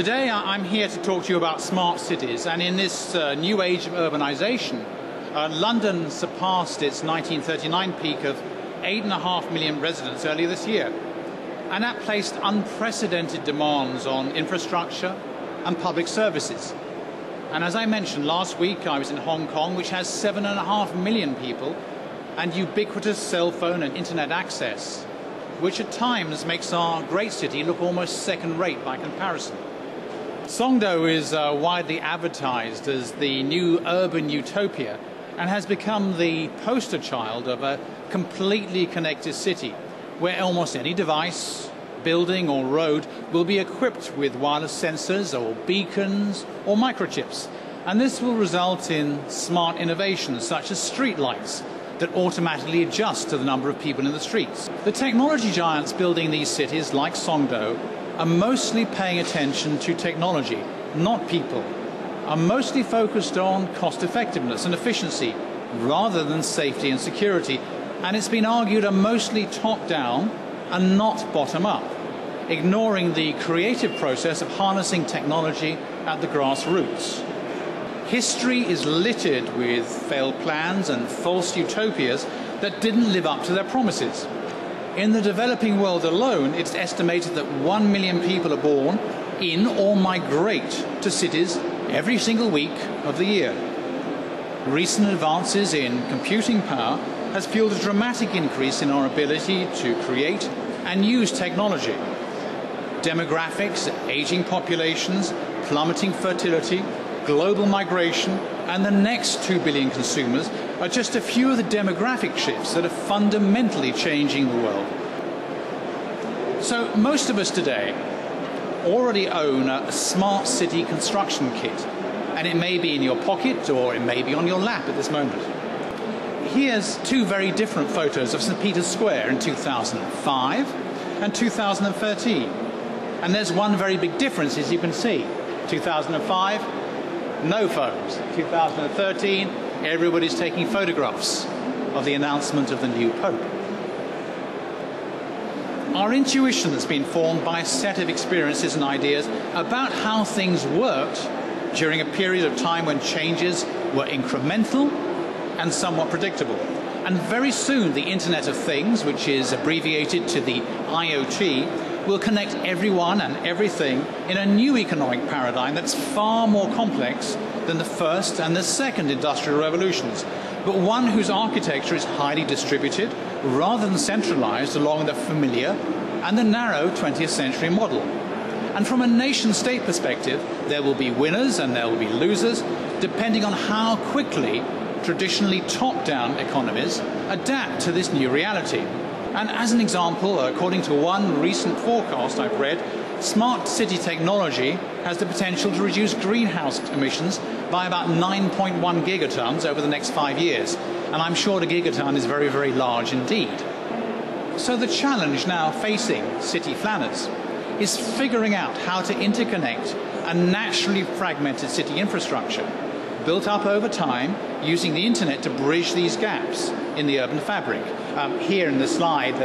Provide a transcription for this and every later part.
Today I'm here to talk to you about smart cities, and in this new age of urbanization, London surpassed its 1939 peak of 8.5 million residents earlier this year. And that placed unprecedented demands on infrastructure and public services. And as I mentioned last week, I was in Hong Kong, which has 7.5 million people and ubiquitous cell phone and internet access, which at times makes our great city look almost second-rate by comparison. Songdo is widely advertised as the new urban utopia and has become the poster child of a completely connected city where almost any device, building or road will be equipped with wireless sensors or beacons or microchips. And this will result in smart innovations such as street lights that automatically adjust to the number of people in the streets. The technology giants building these cities, like Songdo, are mostly paying attention to technology, not people, are mostly focused on cost effectiveness and efficiency rather than safety and security, and it's been argued are mostly top-down and not bottom-up, ignoring the creative process of harnessing technology at the grassroots. History is littered with failed plans and false utopias that didn't live up to their promises. In the developing world alone, it's estimated that 1 million people are born in or migrate to cities every single week of the year. Recent advances in computing power has fueled a dramatic increase in our ability to create and use technology. Demographics, aging populations, plummeting fertility, global migration, and the next 2 billion consumers are just a few of the demographic shifts that are fundamentally changing the world. So most of us today already own a smart city construction kit, and it may be in your pocket or it may be on your lap at this moment. Here's two very different photos of St. Peter's Square in 2005 and 2013. And there's one very big difference, as you can see. 2005, no phones. 2013, everybody's taking photographs of the announcement of the new Pope. Our intuition has been formed by a set of experiences and ideas about how things worked during a period of time when changes were incremental and somewhat predictable. And very soon the Internet of Things, which is abbreviated to the IoT, will connect everyone and everything in a new economic paradigm that's far more complex than the first and the second industrial revolutions, but one whose architecture is highly distributed rather than centralized along the familiar and the narrow 20th century model. And from a nation-state perspective, there will be winners and there will be losers, depending on how quickly traditionally top-down economies adapt to this new reality. And as an example, according to one recent forecast I've read, smart city technology has the potential to reduce greenhouse emissions by about 9.1 gigatons over the next 5 years. And I'm sure the gigaton is very, very large indeed. So the challenge now facing city planners is figuring out how to interconnect a naturally fragmented city infrastructure built up over time using the internet to bridge these gaps in the urban fabric. Here in the slide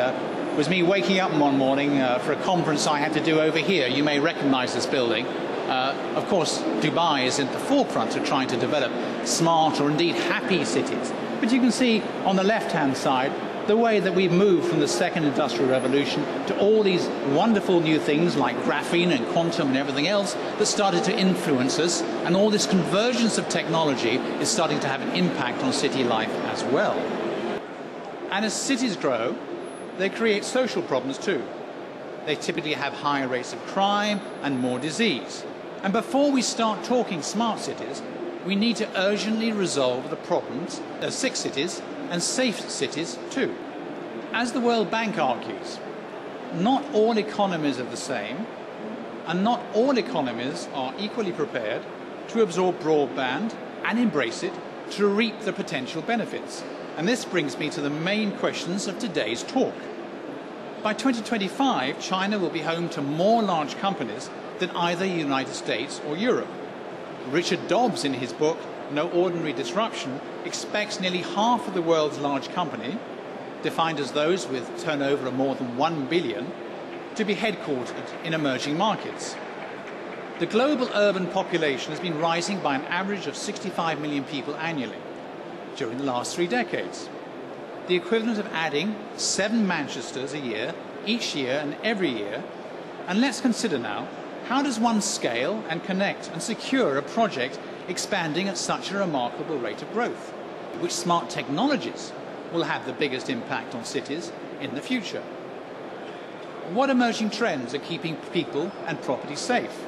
was me waking up one morning for a conference I had to do over here. You may recognize this building. Of course, Dubai is at the forefront of trying to develop smart or indeed happy cities. But you can see on the left-hand side the way that we've moved from the second industrial revolution to all these wonderful new things like graphene and quantum and everything else that started to influence us, and all this convergence of technology is starting to have an impact on city life as well. And as cities grow, they create social problems too. They typically have higher rates of crime and more disease. And before we start talking smart cities, we need to urgently resolve the problems of sick cities and safe cities too. As the World Bank argues, not all economies are the same, and not all economies are equally prepared to absorb broadband and embrace it to reap the potential benefits. And this brings me to the main questions of today's talk. By 2025, China will be home to more large companies than either the United States or Europe. Richard Dobbs, in his book No Ordinary Disruption, expects nearly half of the world's large company, defined as those with turnover of more than 1 billion, to be headquartered in emerging markets. The global urban population has been rising by an average of 65 million people annually during the last 3 decades. The equivalent of adding 7 Manchesters a year, each year and every year. And let's consider now, how does one scale and connect and secure a project expanding at such a remarkable rate of growth? Which smart technologies will have the biggest impact on cities in the future? What emerging trends are keeping people and property safe?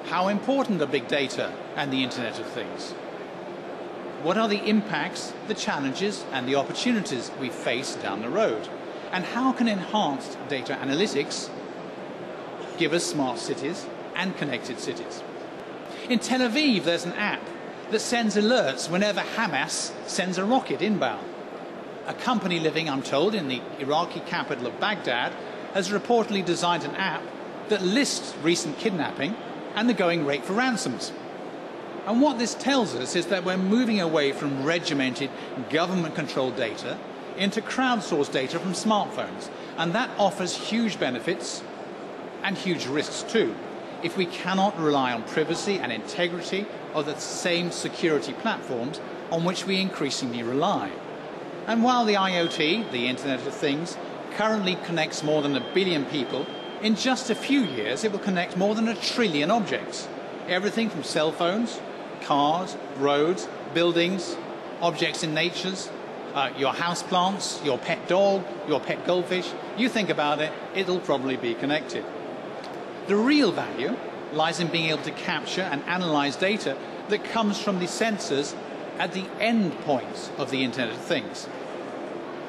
How important are big data and the Internet of Things? What are the impacts, the challenges and the opportunities we face down the road? And how can enhanced data analytics give us smart cities and connected cities? In Tel Aviv, there's an app that sends alerts whenever Hamas sends a rocket inbound. A company living, I'm told, in the Iraqi capital of Baghdad has reportedly designed an app that lists recent kidnapping and the going rate for ransoms. And what this tells us is that we're moving away from regimented government-controlled data into crowdsourced data from smartphones. And that offers huge benefits and huge risks too, if we cannot rely on privacy and integrity of the same security platforms on which we increasingly rely. And while the IoT, the Internet of Things, currently connects more than 1 billion people, in just a few years it will connect more than 1 trillion objects. Everything from cell phones, cars, roads, buildings, objects in nature, your houseplants, your pet dog, your pet goldfish. You think about it, it'll probably be connected. The real value lies in being able to capture and analyze data that comes from the sensors at the end points of the Internet of Things.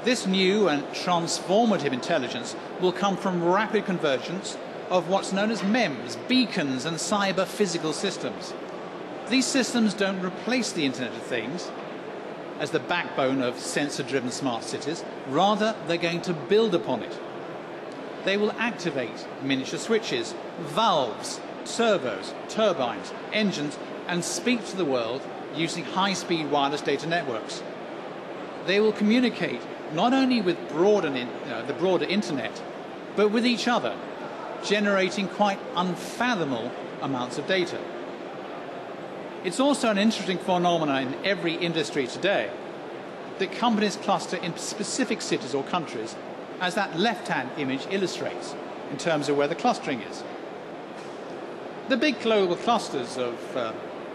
This new and transformative intelligence will come from rapid convergence of what's known as MEMS, beacons and cyber physical systems. These systems don't replace the Internet of Things as the backbone of sensor-driven smart cities. Rather, they're going to build upon it. They will activate miniature switches, valves, servos, turbines, engines, and speak to the world using high-speed wireless data networks. They will communicate not only with the broader internet, but with each other, generating quite unfathomable amounts of data. It's also an interesting phenomenon in every industry today that companies cluster in specific cities or countries, as that left-hand image illustrates, in terms of where the clustering is. The big global clusters of,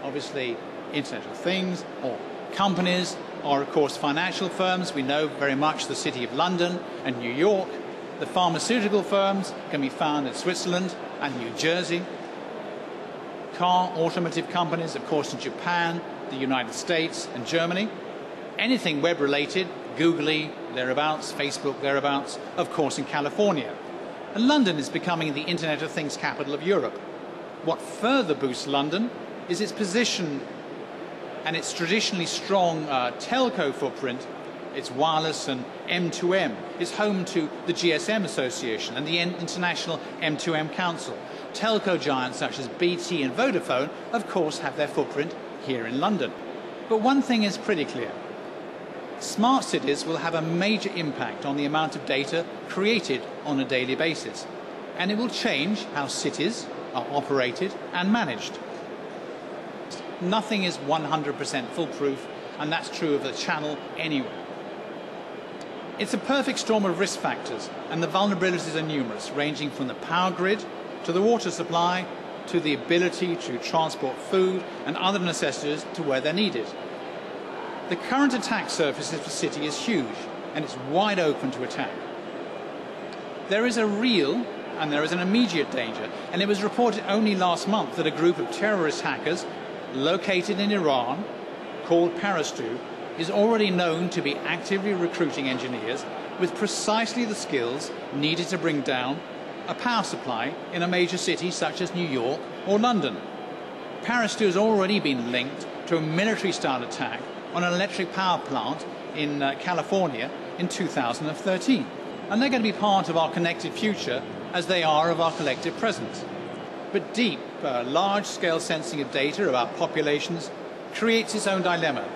obviously, Internet of Things or companies are, of course, financial firms. We know very much the City of London and New York. The pharmaceutical firms can be found in Switzerland and New Jersey. Automotive companies, of course, in Japan, the United States and Germany. Anything web-related, Googly, thereabouts, Facebook, thereabouts, of course, in California. And London is becoming the Internet of Things capital of Europe. What further boosts London is its position and its traditionally strong telco footprint. It's wireless and M2M. It's home to the GSM Association and the International M2M Council. Telco giants such as BT and Vodafone, of course, have their footprint here in London. But one thing is pretty clear. Smart cities will have a major impact on the amount of data created on a daily basis. And it will change how cities are operated and managed. Nothing is 100% foolproof, and that's true of the channel anywhere. It's a perfect storm of risk factors, and the vulnerabilities are numerous, ranging from the power grid to the water supply to the ability to transport food and other necessities to where they're needed. The current attack surface of the city is huge, and it's wide open to attack. There is a real and there is an immediate danger, and it was reported only last month that a group of terrorist hackers located in Iran, called Parastu, is already known to be actively recruiting engineers with precisely the skills needed to bring down a power supply in a major city such as New York or London. Parastu has already been linked to a military-style attack on an electric power plant in California in 2013. And they're going to be part of our connected future as they are of our collective present. But deep, large-scale sensing of data about populations creates its own dilemma.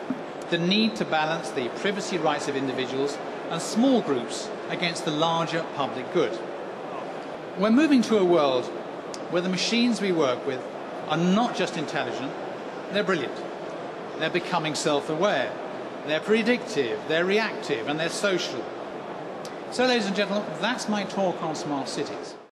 The need to balance the privacy rights of individuals and small groups against the larger public good. We're moving to a world where the machines we work with are not just intelligent, they're brilliant. They're becoming self-aware. They're predictive, they're reactive, and they're social. So, ladies and gentlemen, that's my talk on smart cities.